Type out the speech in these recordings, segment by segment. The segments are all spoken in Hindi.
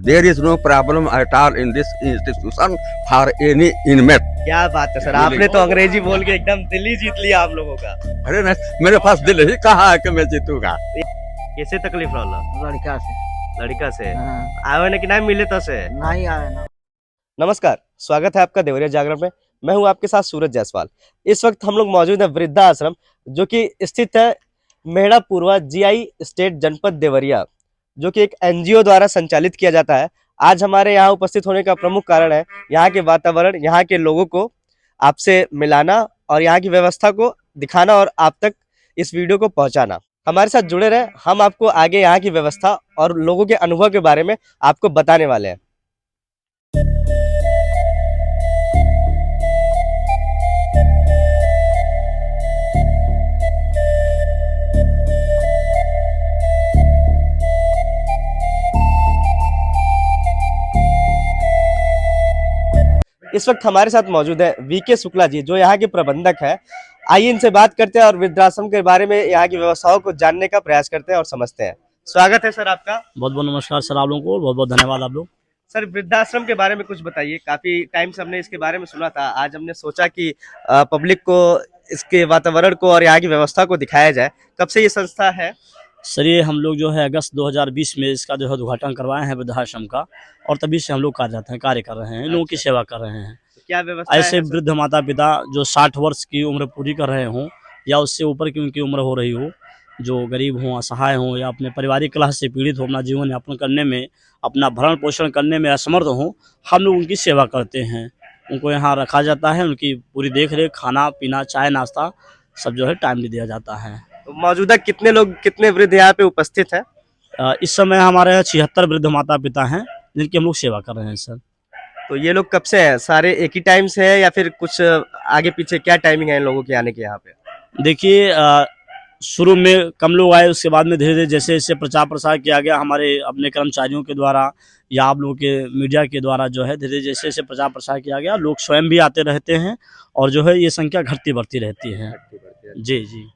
There is no problem at all in this institution for any inmate. क्या बात है सर, आपने तो अंग्रेजी बोल के एकदम दिल ही जीत लिया आप लोगों का। अरे ना, मेरे पास दिल ही कहा है कि मैं जीतूंगा। कैसे तकलीफ रहला? लड़का से। लड़का से हाँ, आवे ने कि नहीं मिले तो से? नहीं आवे ना। नमस्कार, स्वागत है आपका देवरिया जागरण में। मैं हूं आपके साथ सूरज जायसवाल। इस वक्त हम लोग मौजूद है वृद्धा आश्रम, जो कि स्थित है मेहड़ा पूर्वा जीआई स्टेट जनपद देवरिया, जो कि एक एनजीओ द्वारा संचालित किया जाता है। आज हमारे यहाँ उपस्थित होने का प्रमुख कारण है यहाँ के वातावरण, यहाँ के लोगों को आपसे मिलाना और यहाँ की व्यवस्था को दिखाना और आप तक इस वीडियो को पहुँचाना। हमारे साथ जुड़े रहे, हम आपको आगे यहाँ की व्यवस्था और लोगों के अनुभव के बारे में आपको बताने वाले हैं। इस वक्त हमारे साथ मौजूद है वीके शुक्ला जी, जो यहाँ के प्रबंधक है। आइए इनसे बात करते हैं और वृद्धाश्रम के बारे में, यहाँ की व्यवस्थाओं को जानने का प्रयास करते हैं और समझते हैं। स्वागत है सर आपका। बहुत बहुत नमस्कार सर, आप लोगों को बहुत बहुत धन्यवाद आप लोग। सर, वृद्धाश्रम के बारे में कुछ बताइए। काफी टाइम से हमने इसके बारे में सुना था, आज हमने सोचा कि पब्लिक को इसके वातावरण को और यहाँ की व्यवस्था को दिखाया जाए। कब से ये संस्था है? सर ये हम लोग जो है अगस्त 2020 में इसका जो है उद्घाटन करवाए हैं वृद्धाश्रम का, और तभी से हम लोग कार्य कर रहे हैं, लोगों की सेवा कर रहे हैं। तो क्या व्यवस्था ऐसे है सर? वृद्ध माता पिता जो 60 वर्ष की उम्र पूरी कर रहे हों या उससे ऊपर की उनकी उम्र हो रही हो, जो गरीब हों, असहाय हों या अपने पारिवारिक कलह से पीड़ित हो, अपना जीवन यापन करने में, अपना भरण पोषण करने में असमर्थ हों, हम लोग उनकी सेवा करते हैं। उनको यहाँ रखा जाता है, उनकी पूरी देख रेख, खाना पीना, चाय नाश्ता सब जो है टाइमली दिया जाता है। तो मौजूदा कितने वृद्ध यहाँ पे उपस्थित है? इस समय हमारे यहाँ 76 वृद्ध माता पिता हैं जिनकी हम लोग सेवा कर रहे हैं सर। तो ये लोग कब से हैं? सारे एक ही टाइम से है या फिर कुछ आगे पीछे क्या टाइमिंग है इन लोगों के आने के यहाँ पे? देखिए शुरू में कम लोग आए, उसके बाद में धीरे धीरे जैसे जैसे प्रचार प्रसार किया गया हमारे अपने कर्मचारियों के द्वारा या आप लोगों के मीडिया के द्वारा, जो है धीरे जैसे जैसे प्रचार प्रसार किया गया, लोग स्वयं भी आते रहते हैं और जो है ये संख्या घटती बढ़ती रहती है। जी जी।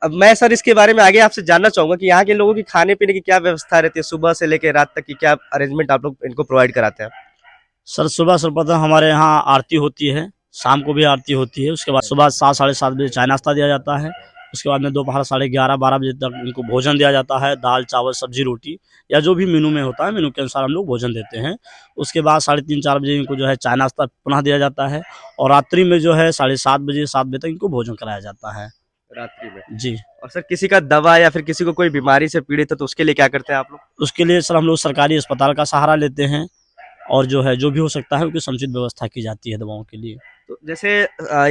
अब मैं सर इसके बारे में आगे आपसे जानना चाहूंगा कि यहाँ के लोगों की खाने पीने की क्या व्यवस्था रहती है, सुबह से लेकर रात तक की क्या अरेंजमेंट आप लोग इनको प्रोवाइड कराते हैं? सर सुबह सर्वप्रथम हमारे यहाँ आरती होती है, शाम को भी आरती होती है। उसके बाद सुबह 7 साढ़े 7 बजे चाय नाश्ता दिया जाता है। उसके बाद में दोपहर 11:30 12 बजे तक इनको भोजन दिया जाता है, दाल चावल सब्जी रोटी या जो भी मेनू में होता है, मेनू के अनुसार हम लोग भोजन देते हैं। उसके बाद 3:30 4 बजे इनको जो है चाय नाश्ता पुनः दिया जाता है, और रात्रि में जो है 7:30 बजे 7 बजे तक इनको भोजन कराया जाता है रात्रि में। जी। और सर किसी का दवा या फिर किसी को कोई बीमारी से पीड़ित है तो उसके लिए क्या करते हैं आप लोग? उसके लिए सर हम लोग सरकारी अस्पताल का सहारा लेते हैं, और जो है जो भी हो सकता है उनकी समुचित व्यवस्था की जाती है दवाओं के लिए। तो जैसे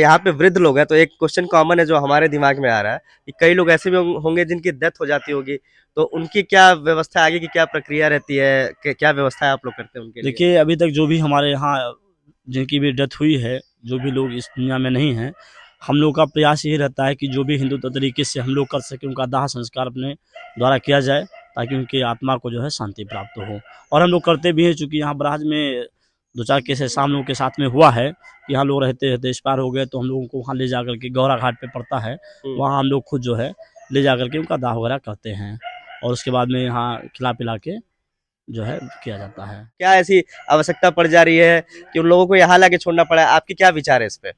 यहाँ पे वृद्ध लोग हैं, तो एक क्वेश्चन कॉमन है जो हमारे दिमाग में आ रहा है कि कई लोग ऐसे भी होंगे जिनकी डेथ हो जाती होगी, तो उनकी क्या व्यवस्था है, आगे की क्या प्रक्रिया रहती है, क्या व्यवस्था है आप लोग करते हैं उनके लिए? देखिए अभी तक जो भी हमारे यहाँ जिनकी भी डेथ हुई है, जो भी लोग इस दुनिया में नहीं हैं, हम लोग का प्रयास यही रहता है कि जो भी हिंदुत्व तरीके से हम लोग कर सकें, उनका दाह संस्कार अपने द्वारा किया जाए ताकि उनकी आत्मा को जो है शांति प्राप्त हो। और हम लोग करते भी हैं, चूँकि यहाँ बराज में 2-4 केस ऐसा हम लोगों के साथ में हुआ है कि यहाँ लोग रहते रहते एक्सपायर हो गए, तो हम लोगों को वहाँ ले जा करके गौरा घाट पे पड़ता है, वहाँ हम लोग खुद जो है ले जा करके उनका दाह वगैरह करते हैं, और उसके बाद में यहाँ खिला पिला के जो है किया जाता है। क्या ऐसी आवश्यकता पड़ जा रही है कि उन लोगों को यहाँ लाके छोड़ना पड़ा है? आपकी क्या विचार है इस पे?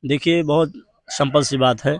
देखिए बहुत सिंपल सी बात है।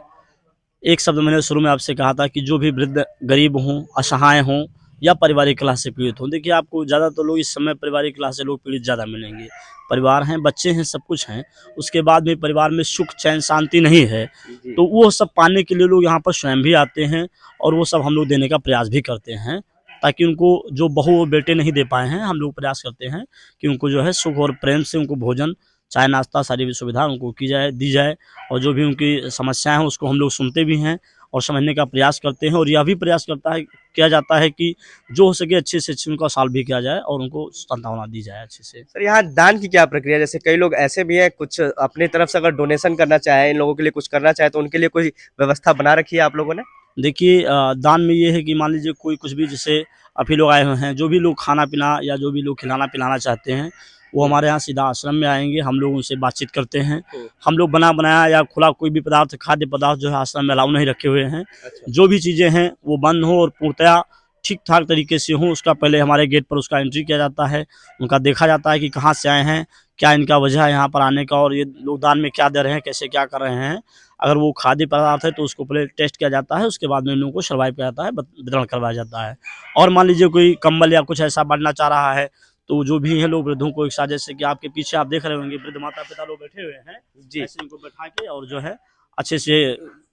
एक शब्द मैंने शुरू में आपसे कहा था कि जो भी वृद्ध गरीब हों, असहाय हों या पारिवारिक कलह से पीड़ित हों। देखिए आपको ज़्यादातर लोग इस समय पारिवारिक कलह से लोग पीड़ित ज़्यादा मिलेंगे। परिवार हैं, बच्चे हैं, सब कुछ हैं, उसके बाद भी परिवार में सुख चैन शांति नहीं है, तो वो सब पाने के लिए लोग यहाँ पर स्वयं भी आते हैं, और वो सब हम लोग देने का प्रयास भी करते हैं, ताकि उनको जो बहू और बेटे नहीं दे पाए हैं, हम लोग प्रयास करते हैं कि उनको जो है सुख और प्रेम से उनको भोजन चाय नाश्ता सारी भी सुविधा उनको की जाए, दी जाए, और जो भी उनकी समस्याएं हैं उसको हम लोग सुनते भी हैं और समझने का प्रयास करते हैं, और यह भी प्रयास किया जाता है कि जो हो सके अच्छे से अच्छे उनका सॉल्व भी किया जाए और उनको सांत्वना दी जाए अच्छे से। सर यहाँ दान की क्या प्रक्रिया? जैसे कई लोग ऐसे भी हैं, कुछ अपनी तरफ से अगर डोनेशन करना चाहे, इन लोगों के लिए कुछ करना चाहे, तो उनके लिए कोई व्यवस्था बना रखी है आप लोगों ने? देखिए दान में ये है कि मान लीजिए कोई कुछ भी, जैसे अभी लोग आए हुए हैं, जो भी लोग खाना पीना या जो भी लोग खिलाना पिलाना चाहते हैं, वो हमारे यहाँ सीधा आश्रम में आएंगे, हम लोग उनसे बातचीत करते हैं। हम लोग बना बनाया या खुला कोई भी पदार्थ, खाद्य पदार्थ जो है आश्रम में अलाउ नहीं रखे हुए हैं। जो भी चीज़ें हैं वो बंद हो और पूर्णतया ठीक ठाक तरीके से हों, उसका पहले हमारे गेट पर उसका एंट्री किया जाता है, उनका देखा जाता है कि कहाँ से आए हैं, क्या इनका वजह है यहाँ पर आने का, और ये लोग दान में क्या दे रहे हैं, कैसे क्या कर रहे हैं। अगर वो खाद्य पदार्थ है तो उसको पहले टेस्ट किया जाता है, उसके बाद में इन लोगों को सर्वाइव किया जाता है, वितरण करवाया जाता है। और मान लीजिए कोई कंबल या कुछ ऐसा बांटना चाह रहा है, तो जो भी है लोग वृद्धों को एक साथ, जैसे कि आपके पीछे आप देख रहे होंगे वृद्ध माता पिता लोग बैठे हुए हैं जी। ऐसे इनको बैठा के, और जो है अच्छे से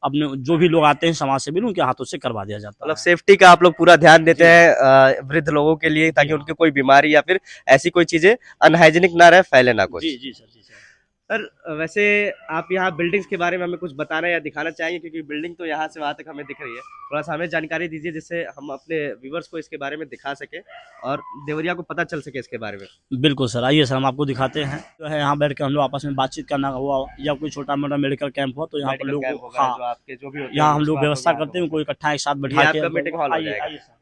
अपने जो भी लोग आते हैं समाज से भी उनके हाथों से करवा दिया जाता मतलब है। सेफ्टी का आप लोग पूरा ध्यान देते हैं वृद्ध लोगों के लिए, ताकि उनके कोई बीमारी या फिर ऐसी कोई चीजें अनहाइजीनिक ना रहे, फैले ना कुछ। जी जी सर, जी सर। सर वैसे आप यहाँ बिल्डिंग्स के बारे में हमें कुछ बताना या दिखाना चाहेंगे, क्योंकि बिल्डिंग तो यहाँ से वहाँ तक हमें दिख रही है, थोड़ा सा हमें जानकारी दीजिए जिससे हम अपने व्यूवर्स को इसके बारे में दिखा सके और देवरिया को पता चल सके इसके बारे में। बिल्कुल सर, आइए सर हम आपको दिखाते हैं। जो है यहाँ बैठ कर हम लोग आपस में बातचीत करना हुआ या कोई छोटा मोटा मेडिकल कैंप हुआ तो यहाँ पर मेडिकल लोग कैंप होगा, हाँ जो आपके जो भी होते हैं, यहाँ हम लोग उसको आप व्यवस्था यहाँ करते हैं, होगा। उनको इकट्ठा एक साथ ये बैठा के। आपका मीटिंग हॉल हो आइए जाएगा। आइए सर।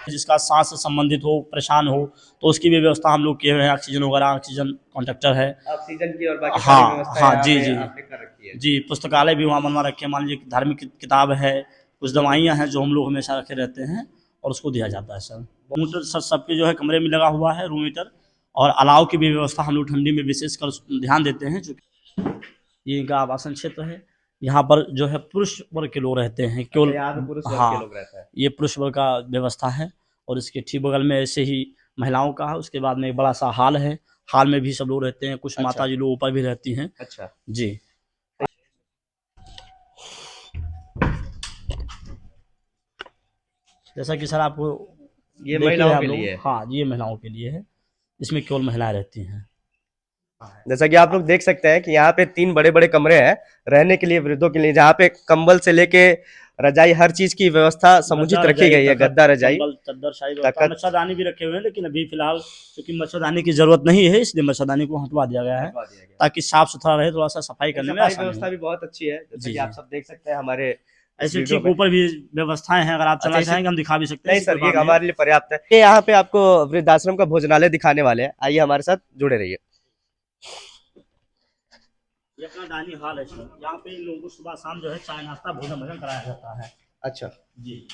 जिसका सांस से संबंधित हो, परेशान हो, तो उसकी भी व्यवस्था हम लोग किए हुए हैं। ऑक्सीजन वगैरह, ऑक्सीजन कॉन्ट्रैक्टर है। ऑक्सीजन की और बाकी हाँ, सारी व्यवस्था हाँ, यहाँ जी, पे जी। आपने कर रखी है। जी, पुस्तकालय भी वहाँ बनवा रखे हैं। मान लीजिए धार्मिक किताब है, कुछ दवाइयाँ हैं जो हम लोग हमेशा रखे रहते हैं और उसको दिया जाता है सर। मीटर सर सबके जो है कमरे में लगा हुआ है, रूम हीटर, और अलाव की भी व्यवस्था हम लोग ठंडी में विशेषकर ध्यान देते हैं। जो ये इनका आवासन क्षेत्र है, यहाँ पर जो है पुरुष वर्ग के लोग रहते हैं केवल। यहाँ पे पुरुष वर्ग के हाँ, लोग रहते हैं। ये पुरुष वर्ग का व्यवस्था है, और इसके ठीक बगल में ऐसे ही महिलाओं का है। उसके बाद में एक बड़ा सा हॉल है, हॉल में भी सब लोग रहते हैं। कुछ अच्छा। माता जी लोग ऊपर भी रहती हैं। अच्छा। जी। जैसा कि सर आपको ये देख ही महिलाओं रहे हैं के आप लोग। लिए है। हाँ, ये महिलाओं के लिए है, इसमें केवल महिलाएं रहती हैं। जैसा कि आप लोग देख सकते हैं कि यहाँ पे 3 बड़े बड़े कमरे हैं रहने के लिए, वृद्धों के लिए, जहाँ पे कंबल से लेके रजाई हर चीज की व्यवस्था समुचित रखी गई है। गद्दा, रजाई, चद्दर, शाही, तख्त। मच्छरदानी भी रखे हुए हैं, लेकिन अभी फिलहाल क्योंकि मच्छरदानी की जरूरत नहीं है, इसलिए मच्छरदानी को हटवा दिया गया है ताकि साफ सुथरा रहे, थोड़ा सा सफाई करने में आसानी व्यवस्था हो। भी बहुत अच्छी है, जैसे जी, कि जी। आप सब देख सकते हैं हमारे ऐसे वीडियो ठीक में। ऊपर भी व्यवस्थाएं हैं, अगर आप चलना अच्छा, चाहेंगे हम दिखा भी सकते हैं। नहीं सर, ये हमारे लिए पर्याप्त है। ये यहाँ पे आपको वृद्धाश्रम का भोजनालय दिखाने वाले हैं, आइए हमारे साथ जुड़े रहिए। ये अपना डाइनिंग हॉल है सर, यहाँ पे इन लोगों को सुबह शाम जो है चाय नाश्ता भोजन भोजन कराया जाता है। अच्छा जी।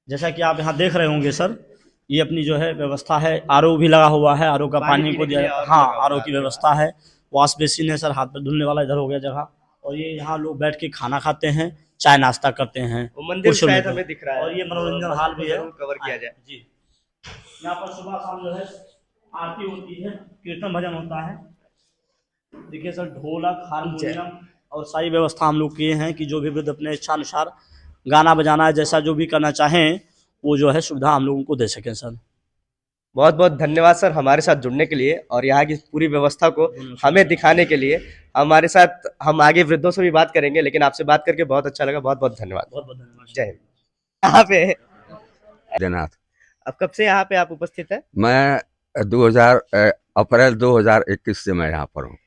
जैसा कि आप यहाँ देख रहे होंगे सर, ये अपनी जो है व्यवस्था है, आरओ भी लगा हुआ है, आरओ का पानी को दिया। हाँ, आरओ की व्यवस्था है, वॉश बेसिन है सर, हाथ पर धुलने वाला इधर हो गया जगह, और ये यहाँ लोग बैठ के खाना खाते हैं, चाय नाश्ता करते हैं। वो मंदिर कुछ लोग- शायद हमें दिख रहा है, और ये मनोरंजन हॉल भी है, कवर किया जाए। जी। यहाँ पर सुबह शाम जो है आरती होती है, कीर्तन भजन होता है। देखिए सर, ढोलक, हारमोनियम और सारी व्यवस्था हम लोग किए हैं कि जो भी वृद्ध अपने इच्छा अनुसार गाना बजाना जैसा जो भी करना चाहें, वो जो है सुविधा हम लोगों को दे सकें सर। बहुत बहुत धन्यवाद सर हमारे साथ जुड़ने के लिए और यहाँ की पूरी व्यवस्था को हमें दिखाने के लिए। हमारे साथ हम आगे वृद्धों से भी बात करेंगे, लेकिन आपसे बात करके बहुत अच्छा लगा। बहुत बहुत धन्यवाद। बहुत बहुत धन्यवाद। जय हिंद। यहाँ पे देनाथ, अब कब से यहाँ पे आप उपस्थित है? मैं अप्रैल 2021 से मैं यहाँ पर हूँ।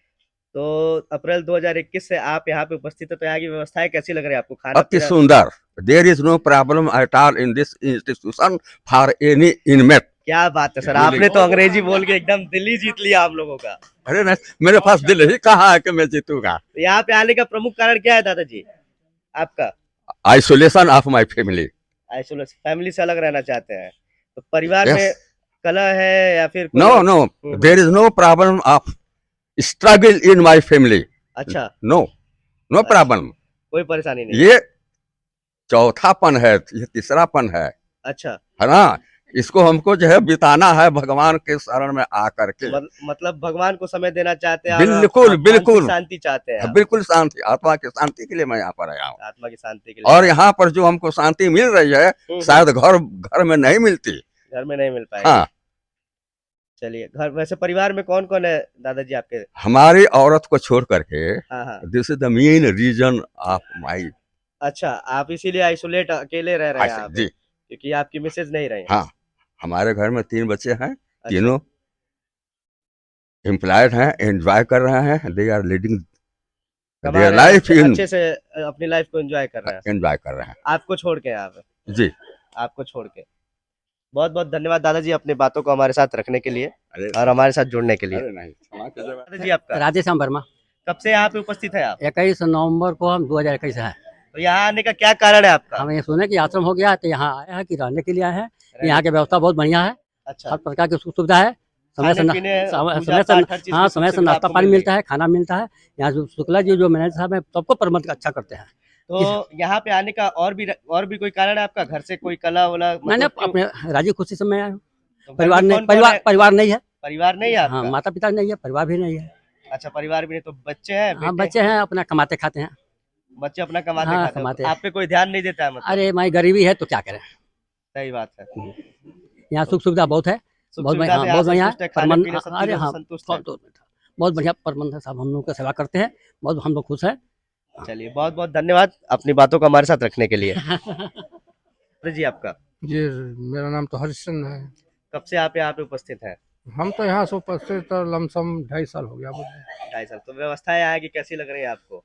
तो अप्रैल 2021 से आप यहाँ पे उपस्थित है, तो यहाँ की व्यवस्थाएं कैसी लग रही है आपको? खाना अति सुंदर। There is no problem at all in this institution for any inmate. क्या बात है सर, आपने तो अंग्रेजी बोल के एकदम दिल ही जीत लिया हम लोगों का। अरे नहीं, मेरे पास दिल ही कहाँ है कि मैं जीतूंगा। तो यहाँ पे आने का प्रमुख कारण क्या है दादाजी आपका? Isolation of my family. Isolation, family से अलग रहना चाहते हैं, तो परिवार Yes. में कलह है या फिर no no, there is no problem of struggle in my family. अच्छा, नो नो प्रॉब्लम। कोई परेशानी नहीं? ये चौथापन है, ये तीसरापन है अच्छा, है ना। इसको हमको जो है बिताना है भगवान के शरण में आकर के। मतलब भगवान को समय देना चाहते हैं? बिल्कुल, बिल्कुल। शांति चाहते हैं आप? बिल्कुल शांति, आत्मा की शांति के लिए मैं यहाँ पर आया हूँ। आत्मा की शांति के लिए। और यहाँ पर जो हमको शांति मिल रही है शायद घर में नहीं मिलती। घर में नहीं मिल पाएगी। हाँ, चलिए, घर वैसे परिवार में कौन कौन है दादाजी आपके? हमारी औरत को छोड़ करके हाँ हाँ। This is the main reason of my. अच्छा, आप इसीलिए आइसोलेट अकेले रह रहे हैं यहाँ पे, जी, क्योंकि आपकी मिसेज नहीं रही? हाँ। हमारे घर में 3 बच्चे हैं, तीनों एम्प्लॉयड हैं, एंजॉय कर रहे हैं। They are leading their life in, अच्छे से अपनी लाइफ को एंजॉय कर रहे हैं। एंजॉय कर रहे हैं। आपको छोड़ के यहाँ पे? जी, आपको छोड़ के। बहुत बहुत धन्यवाद दादाजी अपनी बातों को हमारे साथ रखने के लिए अरे और हमारे साथ जुड़ने के लिए। अरे नहीं, क्षमा कीजिएगा। दादाजी आपका राधेश्याम वर्मा। कब से यहाँ पे उपस्थित है आप? 21 नवंबर को हम 2021 है। तो यहाँ आने का क्या कारण है आपका? हमें ये सुने कि आश्रम हो गया है तो यहाँ आए हैं कि रहने के लिए आए हैं। यहाँ की व्यवस्था बहुत बढ़िया है, अच्छा, हर प्रकार की सुख सुविधा है, समय से खाने पीने, समय पूजा से पाठ, हर चीज हाँ की समय से सुविधा नाश्ता आपको पानी मिल मिलता है, खाना मिलता है। यहाँ जो शुक्ला जी जो मैनेजर साहब है सबको प्रबंध अच्छा करते हैं। तो यहाँ पे आने का और भी कोई कारण है आपका? घर से कोई कला वला मैंने मतलब क्यों? अपने राजी खुशी से मैं आया हूँ। तो घर परिवार में नहीं, कौन-कौन है? परिवार नहीं है। परिवार नहीं है हाँ, आपका? माता पिता नहीं है, परिवार भी नहीं है। अच्छा, परिवार भी नहीं, तो बच्चे हैं, हाँ बेटे? बच्चे हैं, अपना कमाते खाते हैं। बच्चे अपना कमाते हाँ खाते हैं, कमाते तो हैं। आप पे कोई ध्यान नहीं देता है मतलब? अरे माई गरीबी है तो क्या करें। सही बात है। यहाँ सुख सुविधा बहुत है, सुख बहुत बढ़िया, सुविधा से हाँ, बहुत बढ़िया है। संतुष्ट है, खाने प्रबंध पीने सब अरे चीजों से हाँ संतुष्ट है। बहुत बढ़िया प्रबंध है साहब, हम लोग का सेवा करते हैं, बहुत हम लोग खुश हैं। चलिए, बहुत बहुत धन्यवाद अपनी बातों को हमारे साथ रखने के लिए। अरे जी, आपका जी, मेरा नाम तो हरिश्चंद्र है। कब से आप यहाँ पे उपस्थित हैं? हम तो यहाँ से उपस्थित लमसम 2.5 साल हो गया मुझे। 2.5 साल। तो व्यवस्थाएं यहाँ की कैसी लग रही है आपको?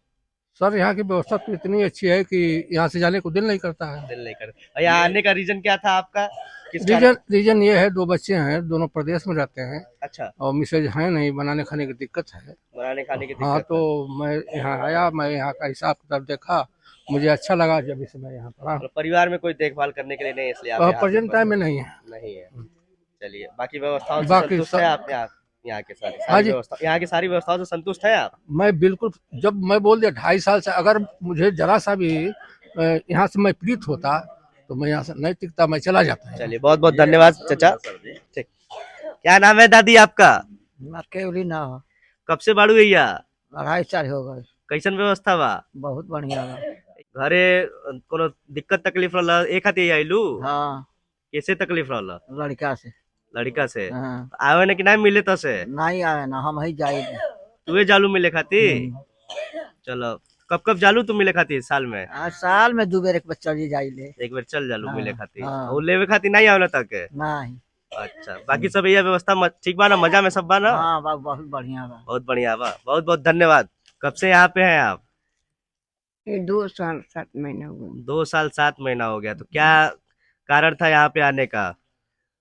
सर यहाँ की व्यवस्था तो इतनी अच्छी है कि यहाँ से जाने को दिल नहीं करता है। दिल नहीं कर, और यहाँ आने का रीजन क्या था आपका? किस कारण? रीजन ये है, 2 बच्चे हैं, दोनों प्रदेश में रहते हैं अच्छा, और मिसेज है नहीं, बनाने खाने की दिक्कत है। बनाने खाने की हाँ, दिक्कत तो मैं यहाँ आया, मैं यहाँ का हिसाब किताब देखा, मुझे अच्छा लगा जब इसे मैं यहाँ पढ़ा। है। परिवार में कोई देखभाल करने के लिए नहीं है, इसलिए आप यहाँ पे प्रेजेंट टाइम में नहीं है। नहीं है। चलिए, बाकी व्यवस्थाओं से बाकी संतुष्ट सब- है आप? यहाँ के हाँ सारी जी। व्यवस्था, यहाँ की सारी व्यवस्थाओं से संतुष्ट है आप? मैं बिल्कुल, जब मैं बोल दिया 2.5 साल से, अगर मुझे जरा सा भी यहाँ से मैं पीड़ित होता तो मैं यहाँ से नहीं टिकता, मैं चला जाता। चलिए, बहुत बहुत धन्यवाद चाचा। ठीक, क्या नाम है दादी आपका? केवली ना हो, कब से बाड़ू भैया? 2.5 साल हो गए। कैसन व्यवस्था बा? बहुत बढ़िया बा। घरे कोनो दिक्कत तकलीफ रहला एक खातिर आइलू? हाँ, कैसे तकलीफ रहला? लड़का से। लड़का से हाँ, आवे ने कि नहीं मिले तो से? नहीं आवे ना, हम ही जाए। तुए जालू मिले खातिर? चलो, कब कब जालू तू मिले खातिर साल में? आज साल में 2 बेर एक बच्चा जी जाइले। एक बार चल जालू हाँ, मिले खातिर। हाँ। और लेवे खातिर नहीं आवला तक? नहीं। अच्छा, बाकी सब यह व्यवस्था ठीक बा ना? मजा में सब बा ना? हाँ, बहुत बढ़िया बा। बहुत बढ़िया बा, बहुत बहुत धन्यवाद। कब से यहाँ पे हैं आप? 2 साल 7 महीना हुआ। 2 साल 7 महीना हो गया। तो क्या कारण था यहाँ पे आने का?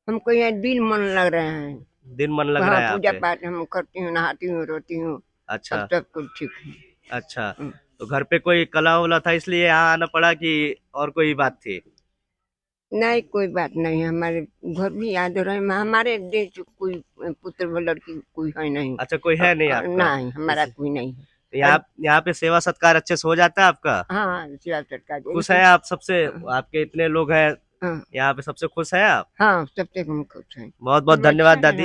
हमको यहाँ दिन मन लग रहे हैं। दिन मन लग रहा वहाँ है यहाँ पूजा पे? पाठ हम करती हूँ, नहाती हूँ, रोती हूँ, अच्छा, सब कुछ ठीक है। अच्छा। तो घर पे कोई कला वला था इसलिए यहाँ आना पड़ा कि और कोई बात थी? नहीं, कोई बात नहीं है, हमारे घर भी याद हो रहे हैं। हमारे देश कोई पुत्र व लड़की कोई है नहीं। अच्छा, कोई है नहीं आपका? नहीं, हमारा कोई नहीं है। तो यहाँ पे सेवा सत्कार अच्छे से हो जाता है आपका? हाँ, सेवा सरकार खुश है आप सबसे? आपके इतने लोग हैं हाँ, यहाँ पे, सबसे खुश है आप? हाँ, सबसे हम खुश हैं। बहुत बहुत धन्यवाद दादी।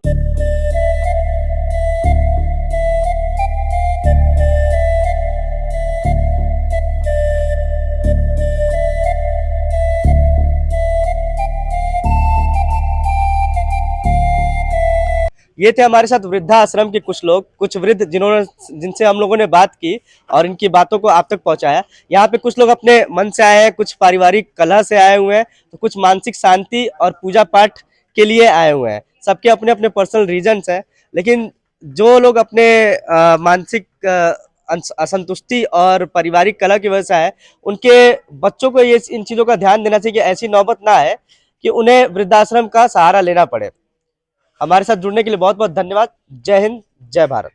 ये थे हमारे साथ वृद्धाश्रम के कुछ लोग, कुछ वृद्ध जिनसे हम लोगों ने बात की और इनकी बातों को आप तक पहुंचाया। यहाँ पे कुछ लोग अपने मन से आए हैं, कुछ पारिवारिक कलह से आए हुए हैं, तो कुछ मानसिक शांति और पूजा पाठ के लिए आए हुए हैं। सबके अपने अपने पर्सनल रीजंस हैं, लेकिन जो लोग अपने मानसिक असंतुष्टि और पारिवारिक कलह की वजह से आए, उनके बच्चों को ये इन चीज़ों का ध्यान देना चाहिए कि ऐसी नौबत ना आए कि उन्हें वृद्धाश्रम का सहारा लेना पड़े। हमारे साथ जुड़ने के लिए बहुत बहुत धन्यवाद। जय हिंद, जय भारत।